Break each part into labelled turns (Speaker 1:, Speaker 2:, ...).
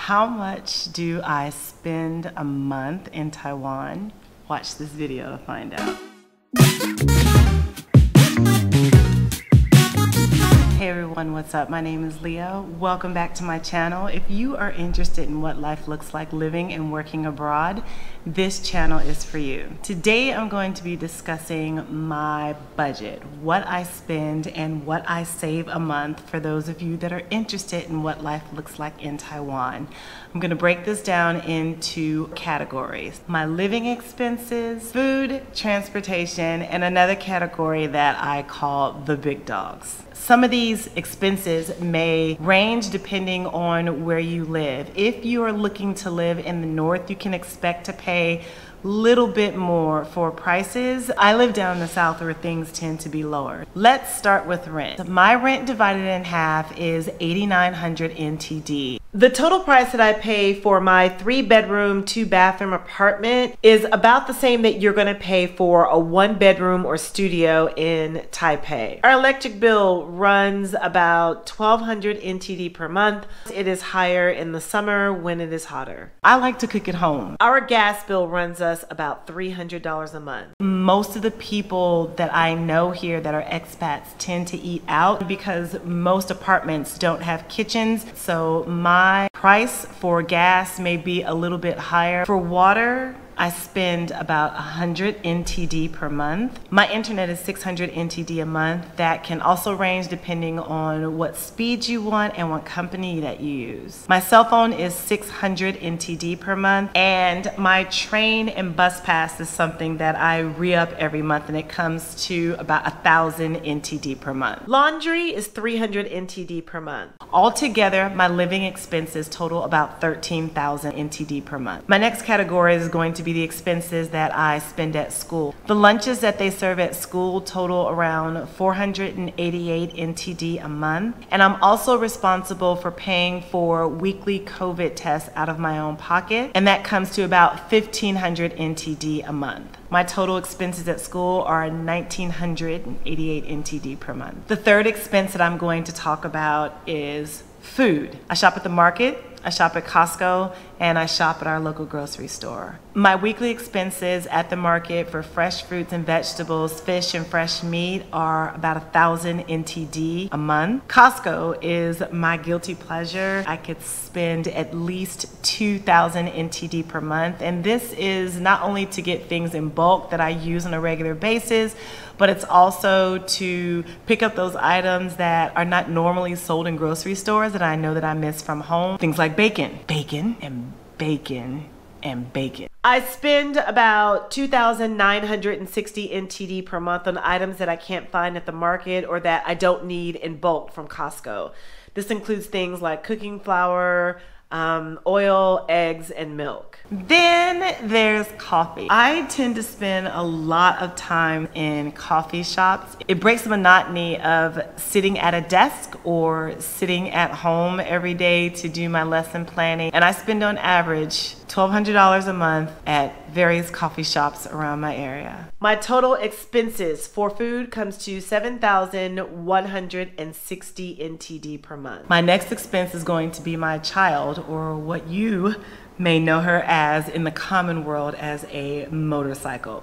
Speaker 1: How much do I spend a month in Taiwan? Watch this video to find out. Hey everyone, what's up? My name is Leah. Welcome back to my channel. If you are interested in what life looks like living and working abroad, this channel is for you. Today I'm going to be discussing my budget, what I spend and what I save a month for those of you that are interested in what life looks like in Taiwan. I'm going to break this down into categories: my living expenses, food, transportation, and another category that I call the big dogs. Some of these expenses may range depending on where you live. If you are looking to live in the north, you can expect to pay a little bit more for prices. I live down in the south where things tend to be lower. Let's start with rent. My rent divided in half is 8,900 NTD. The total price that I pay for my 3-bedroom, 2-bathroom apartment is about the same that you're going to pay for a 1-bedroom or studio in Taipei. Our electric bill runs about 1,200 NTD per month. It is higher in the summer when it is hotter. I like to cook at home. Our gas bill runs us about $300 a month. Most of the people that I know here that are expats tend to eat out because most apartments don't have kitchens, so my price for gas may be a little bit higher. For water, I spend about 100 NTD per month. My internet is 600 NTD a month. That can also range depending on what speed you want and what company that you use. My cell phone is 600 NTD per month, and my train and bus pass is something that I re-up every month, and it comes to about 1,000 NTD per month. Laundry is 300 NTD per month. Altogether, my living expenses total about 13,000 NTD per month. My next category is going to be the expenses that I spend at school. The lunches that they serve at school total around 488 NTD a month, and I'm also responsible for paying for weekly COVID tests out of my own pocket, and that comes to about 1,500 NTD a month. My total expenses at school are 1,988 NTD per month. The third expense that I'm going to talk about is food. I shop at the market, I shop at Costco, and I shop at our local grocery store. My weekly expenses at the market for fresh fruits and vegetables, fish and fresh meat are about 1,000 NTD a month. Costco is my guilty pleasure. I could spend at least 2,000 NTD per month, and this is not only to get things in bulk that I use on a regular basis, but it's also to pick up those items that are not normally sold in grocery stores that I know that I miss from home. Things like bacon, and bacon. I spend about 2,960 NTD per month on items that I can't find at the market or that I don't need in bulk from Costco. This includes things like cooking flour, oil, eggs, and milk. Then there's coffee. I tend to spend a lot of time in coffee shops. It breaks the monotony of sitting at a desk or sitting at home every day to do my lesson planning, and I spend on average $1,200 a month at various coffee shops around my area. My total expenses for food comes to 7,160 NTD per month. My next expense is going to be my child, or what you may know her as in the common world as a motorcycle.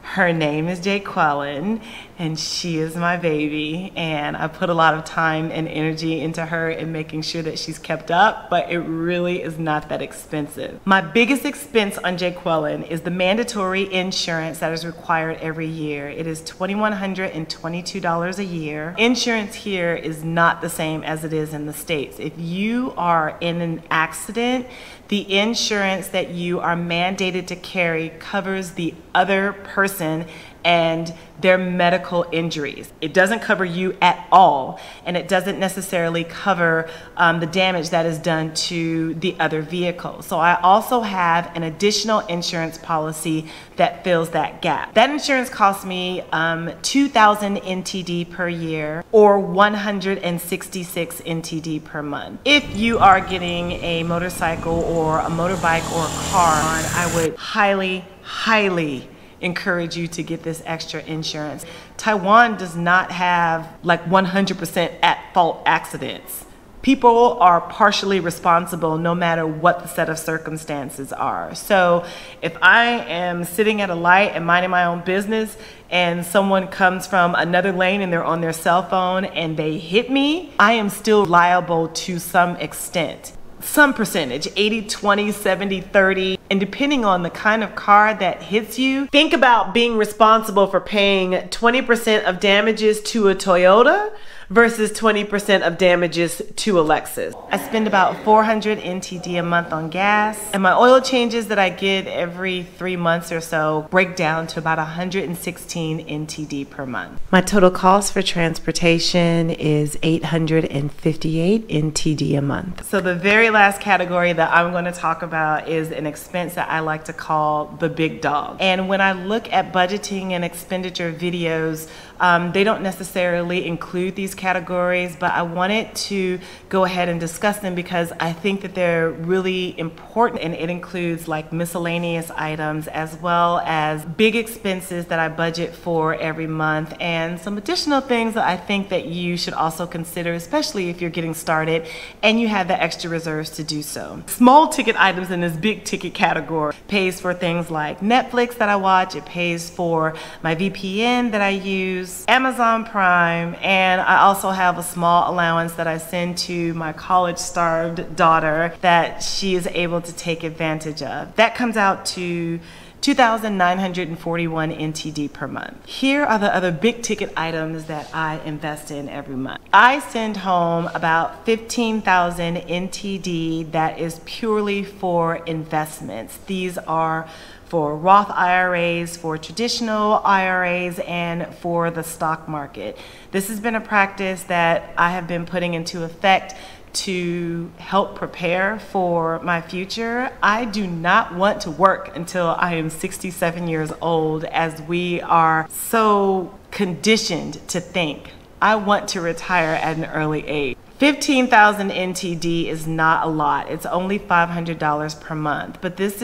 Speaker 1: Her name is Jaqueline, and she is my baby, and I put a lot of time and energy into her and making sure that she's kept up, but it really is not that expensive. My biggest expense on Jaqueline is the mandatory insurance that is required every year. It is $2,122 a year. Insurance here is not the same as it is in the States. If you are in an accident, the insurance that you are mandated to carry covers the other person and their medical injuries. It doesn't cover you at all, and it doesn't necessarily cover the damage that is done to the other vehicle. So I also have an additional insurance policy that fills that gap. That insurance costs me 2,000 NTD per year, or 166 NTD per month. If you are getting a motorcycle or a motorbike or a car, I would highly encourage you to get this extra insurance. Taiwan does not have like 100% at fault accidents. People are partially responsible no matter what the set of circumstances are. So if I am sitting at a light and minding my own business and someone comes from another lane and they're on their cell phone and they hit me, I am still liable to some extent. Some percentage, 80, 20, 70, 30. And depending on the kind of car that hits you, think about being responsible for paying 20% of damages to a Toyota versus 20% of damages to a Lexus. I spend about 400 NTD a month on gas, and my oil changes that I get every 3 months or so break down to about 116 NTD per month. My total cost for transportation is 858 NTD a month. So the very last category that I'm going to talk about is an expense that I like to call the big dog. And when I look at budgeting and expenditure videos, they don't necessarily include these categories, but I wanted to go ahead and discuss them because I think that they're really important, and it includes like miscellaneous items as well as big expenses that I budget for every month, and some additional things that I think that you should also consider, especially if you're getting started and you have the extra reserves to do so. Small ticket items in this big ticket category pays for things like Netflix that I watch, it pays for my VPN that I use, Amazon Prime, and I also have a small allowance that I send to my college-starved daughter that she is able to take advantage of. That comes out to 2,941 NTD per month. Here are the other big ticket items that I invest in every month. I send home about 15,000 NTD that is purely for investments. These are for Roth IRAs, for traditional IRAs, and for the stock market. This has been a practice that I have been putting into effect to help prepare for my future. I do not want to work until I am 67 years old, as we are so conditioned to think. I want to retire at an early age. 15,000 NTD is not a lot. It's only $500 per month, but this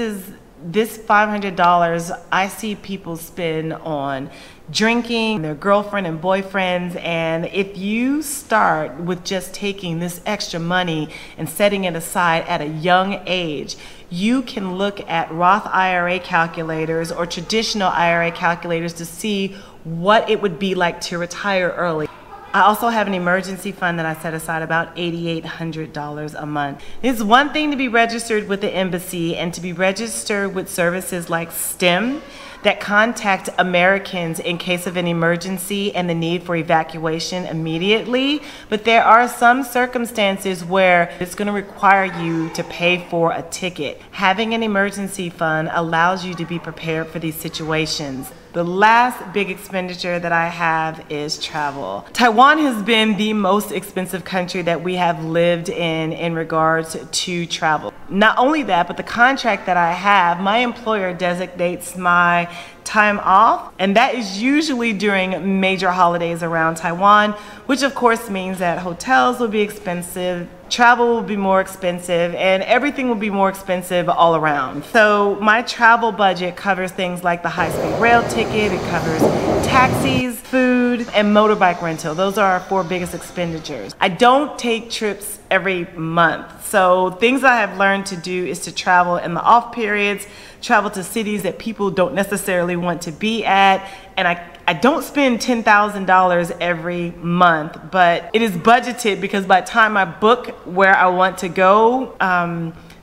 Speaker 1: $500 I see people spend on drinking, their girlfriend and boyfriends, and if you start with just taking this extra money and setting it aside at a young age, you can look at Roth IRA calculators or traditional IRA calculators to see what it would be like to retire early. I also have an emergency fund that I set aside about $8,800 a month. It's one thing to be registered with the embassy and to be registered with services like STEM that contact Americans in case of an emergency and the need for evacuation immediately, but there are some circumstances where it's going to require you to pay for a ticket. Having an emergency fund allows you to be prepared for these situations. The last big expenditure that I have is travel. Taiwan has been the most expensive country that we have lived in regards to travel. Not only that, but the contract that I have, my employer designates my time off, and that is usually during major holidays around Taiwan, which of course means that hotels will be expensive, travel will be more expensive, and everything will be more expensive all around. So my travel budget covers things like the high-speed rail ticket, it covers taxis, food, and motorbike rental. Those are our 4 biggest expenditures. I don't take trips every month. So things I have learned to do is to travel in the off periods, travel to cities that people don't necessarily want to be at, and I don't spend $10,000 every month, but it is budgeted because by the time I book where I want to go,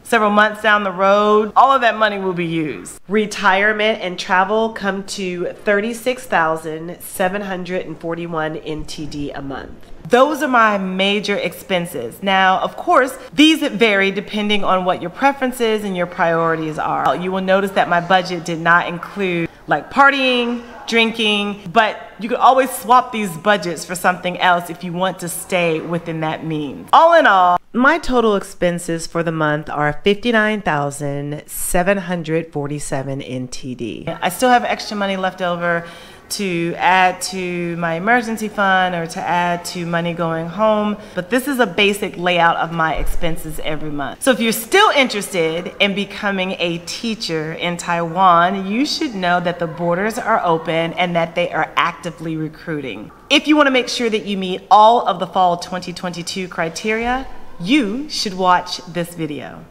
Speaker 1: several months down the road, all of that money will be used. Retirement and travel come to 36,741 NTD a month. Those are my major expenses. Now, of course, these vary depending on what your preferences and your priorities are. You will notice that my budget did not include like partying, drinking, but you could always swap these budgets for something else if you want to stay within that means. All in all, my total expenses for the month are 59,747 NTD. I still have extra money left over to add to my emergency fund or to add to money going home, but this is a basic layout of my expenses every month. So if you're still interested in becoming a teacher in Taiwan, you should know that the borders are open and that they are actively recruiting. If you want to make sure that you meet all of the fall 2022 criteria, you should watch this video.